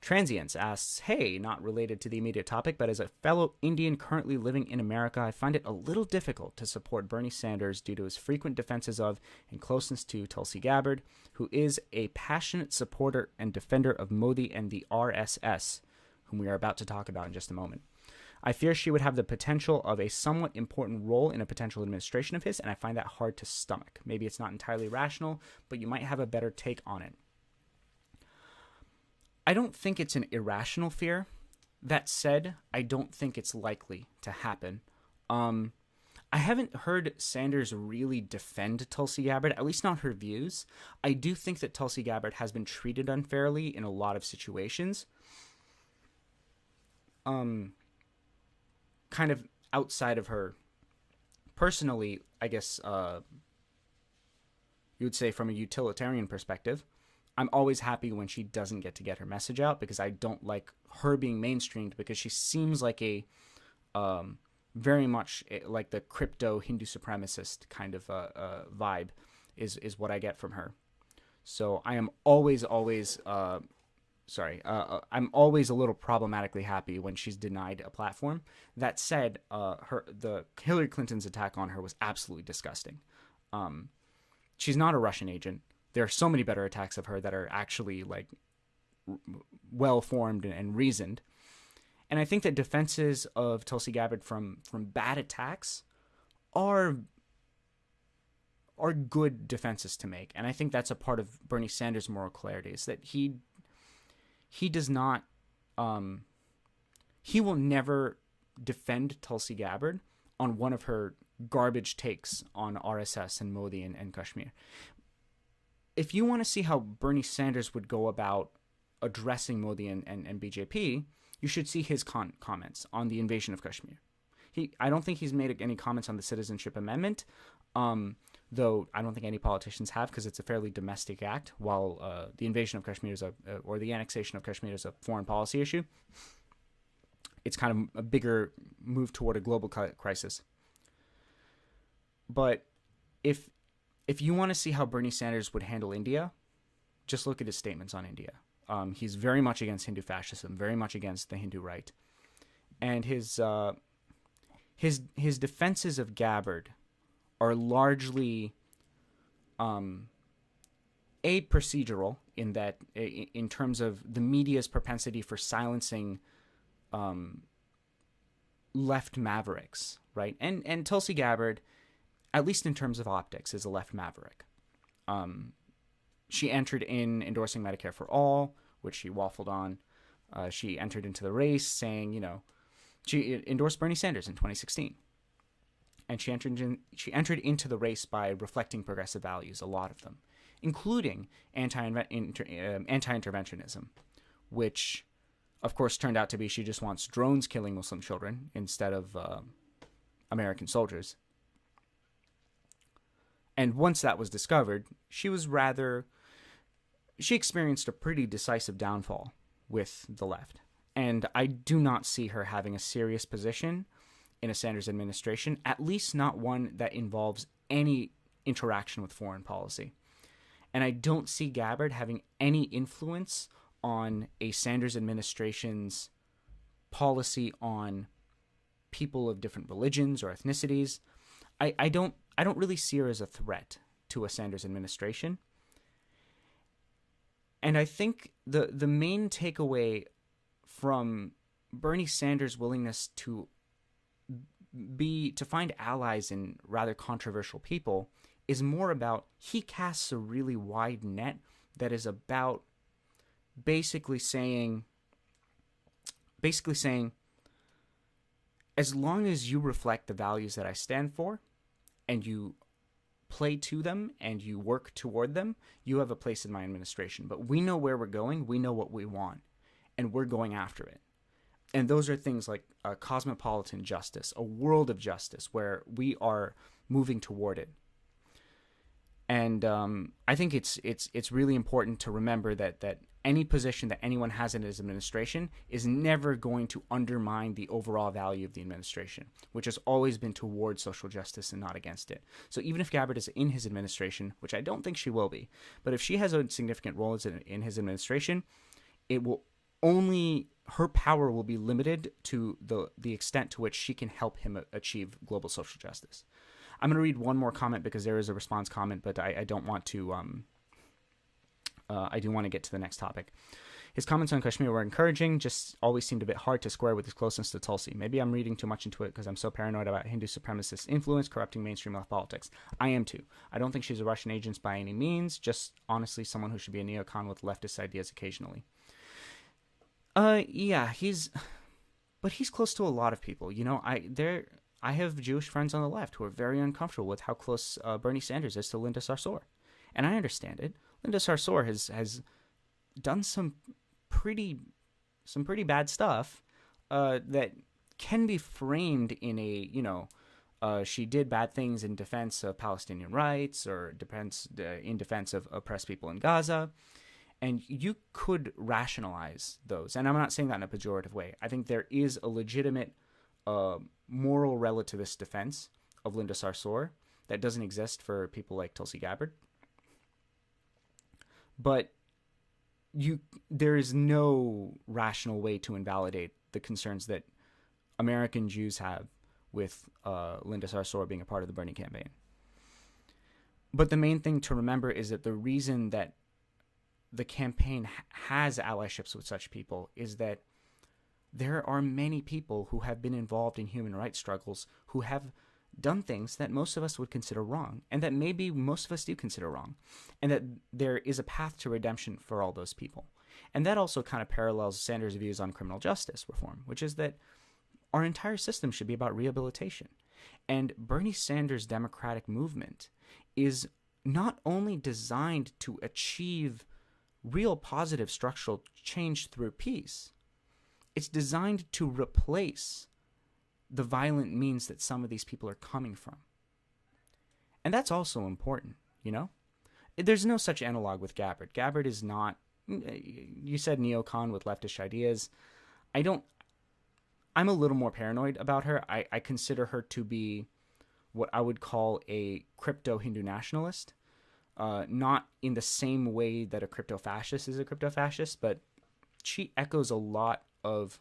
Transients asks, hey, not related to the immediate topic, but as a fellow Indian currently living in America, I find it a little difficult to support Bernie Sanders due to his frequent defenses of and closeness to Tulsi Gabbard, who is a passionate supporter and defender of Modi and the RSS, whom we are about to talk about in just a moment. I fear she would have the potential of a somewhat important role in a potential administration of his, and I find that hard to stomach. Maybe it's not entirely rational, but you might have a better take on it. I don't think it's an irrational fear. That said, I don't think it's likely to happen. I haven't heard Sanders really defend Tulsi Gabbard, at least not her views. I do think that Tulsi Gabbard has been treated unfairly in a lot of situations. Kind of outside of her. Personally, I guess you would say from a utilitarian perspective, I'm always happy when she doesn't get her message out, because I don't like her being mainstreamed, because she seems like a very much like the crypto Hindu supremacist kind of vibe is what I get from her. So I am always I'm always a little problematically happy when she's denied a platform. That said, the Hillary Clinton's attack on her was absolutely disgusting. She's not a Russian agent. There are so many better attacks of her that are actually like well-formed and reasoned. And I think that defenses of Tulsi Gabbard from bad attacks are good defenses to make. And I think that's a part of Bernie Sanders' moral clarity, is that he does not, he will never defend Tulsi Gabbard on one of her garbage takes on RSS and Modi and Kashmir. If you want to see how Bernie Sanders would go about addressing Modi and BJP, you should see his comments on the invasion of Kashmir. I don't think he's made any comments on the Citizenship Amendment, though I don't think any politicians have, because it's a fairly domestic act, while the invasion of Kashmir or the annexation of Kashmir is a foreign policy issue. It's kind of a bigger move toward a global crisis. But if you want to see how Bernie Sanders would handle India, just look at his statements on India. He's very much against Hindu fascism, very much against the Hindu right, and his defenses of Gabbard are largely procedural, in that in terms of the media's propensity for silencing left mavericks, right? And Tulsi Gabbard, at least in terms of optics, is a left maverick. She entered in endorsing Medicare for All, which she waffled on. She entered into the race saying, she endorsed Bernie Sanders in 2016. And she entered into the race by reflecting progressive values, a lot of them, including anti-interventionism, which, of course, turned out to be she just wants drones killing Muslim children instead of American soldiers. And once that was discovered, she experienced a pretty decisive downfall with the left. And I do not see her having a serious position in a Sanders administration, at least not one that involves any interaction with foreign policy. And I don't see Gabbard having any influence on a Sanders administration's policy on people of different religions or ethnicities. I don't really see her as a threat to a Sanders administration. And I think the main takeaway from Bernie Sanders' willingness to find allies in rather controversial people is more about, he casts a really wide net that is about basically saying, as long as you reflect the values that I stand for, and you play to them and you work toward them, you have a place in my administration. But we know where we're going, we know what we want, and we're going after it. And those are things like cosmopolitan justice, a world of justice where we are moving toward it. And I think it's really important to remember that any position that anyone has in his administration is never going to undermine the overall value of the administration, which has always been towards social justice and not against it. So even if Gabbard is in his administration, which I don't think she will be, but if she has a significant role in his administration, it will only her power will be limited to the extent to which she can help him achieve global social justice. I'm going to read one more comment because there is a response comment, but I don't want to. I do want to get to the next topic. His comments on Kashmir were encouraging, just always seemed a bit hard to square with his closeness to Tulsi. Maybe I'm reading too much into it because I'm so paranoid about Hindu supremacist influence corrupting mainstream left politics. I am too. I don't think she's a Russian agent by any means, just honestly someone who should be a neocon with leftist ideas occasionally. Yeah, but he's close to a lot of people. You know, I have Jewish friends on the left who are very uncomfortable with how close Bernie Sanders is to Linda Sarsour. And I understand it. Linda Sarsour has done some pretty bad stuff that can be framed in a, you know, she did bad things in defense of Palestinian rights or in defense of oppressed people in Gaza. And you could rationalize those. And I'm not saying that in a pejorative way. I think there is a legitimate moral relativist defense of Linda Sarsour that doesn't exist for people like Tulsi Gabbard. But there is no rational way to invalidate the concerns that American Jews have with Linda Sarsour being a part of the Bernie campaign. But the main thing to remember is that the reason that the campaign has allyships with such people is that there are many people who have been involved in human rights struggles who have done things that most of us would consider wrong, and that maybe most of us do consider wrong, and that there is a path to redemption for all those people. And that also kind of parallels Sanders' views on criminal justice reform, which is that our entire system should be about rehabilitation. And Bernie Sanders' democratic movement is not only designed to achieve real positive structural change through peace, it's designed to replace the violent means that some of these people are coming from. And that's also important, you know? There's no such analog with Gabbard. Gabbard is not, you said neocon with leftish ideas. I'm a little more paranoid about her. I consider her to be what I would call a crypto-Hindu nationalist. Not in the same way that a crypto-fascist is a crypto-fascist, but she echoes a lot of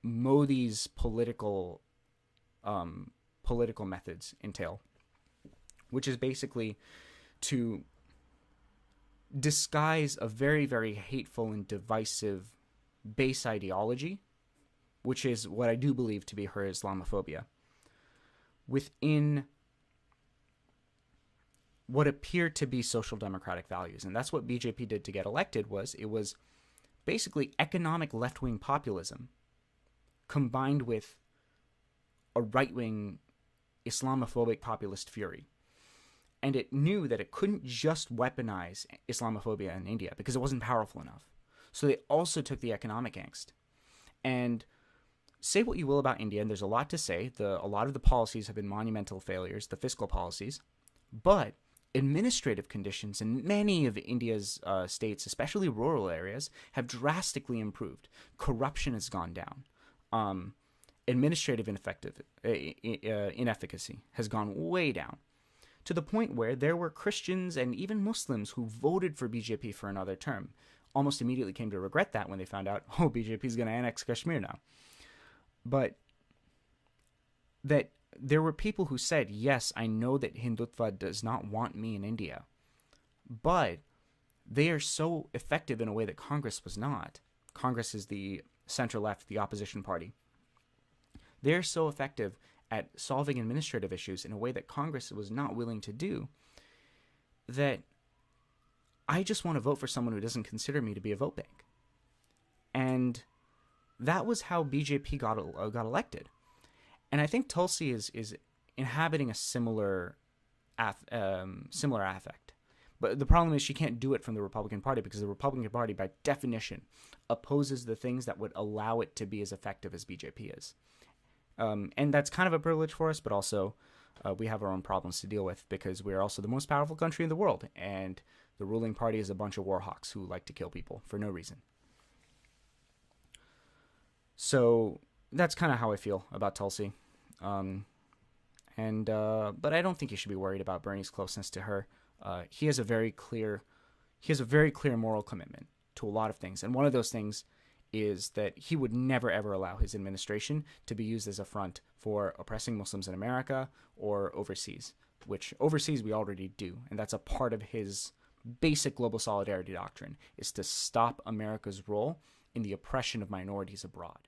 Modi's political methods entail, which is basically to disguise a very, very hateful and divisive base ideology, which is what I do believe to be her Islamophobia, within what appeared to be social democratic values. And that's what BJP did to get elected. It was basically economic left-wing populism combined with a right-wing Islamophobic populist fury. And it knew that it couldn't just weaponize Islamophobia in India because it wasn't powerful enough. So they also took the economic angst. And say what you will about India, and there's a lot to say. A lot of the policies have been monumental failures, the fiscal policies. But administrative conditions in many of India's states, especially rural areas, have drastically improved. Corruption has gone down. Administrative inefficacy has gone way down, to the point where there were Christians and even Muslims who voted for BJP for another term, almost immediately came to regret that when they found out, oh, BJP is going to annex Kashmir now. But that there were people who said, yes, I know that Hindutva does not want me in India, but they are so effective in a way that Congress was not. Congress is the center-left, the opposition party. They're so effective at solving administrative issues in a way that Congress was not willing to do, that I just want to vote for someone who doesn't consider me to be a vote bank. And that was how BJP got elected. And I think Tulsi is inhabiting a similar affect. But the problem is she can't do it from the Republican Party because the Republican Party, by definition, opposes the things that would allow it to be as effective as BJP is. And that's kind of a privilege for us, but also we have our own problems to deal with because we're also the most powerful country in the world. And the ruling party is a bunch of war hawks who like to kill people for no reason. So that's kind of how I feel about Tulsi. But I don't think you should be worried about Bernie's closeness to her. He has a very clear moral commitment to a lot of things. And one of those things is that he would never ever allow his administration to be used as a front for oppressing Muslims in America or overseas, which overseas we already do. And that's a part of his basic global solidarity doctrine, is to stop America's role in the oppression of minorities abroad.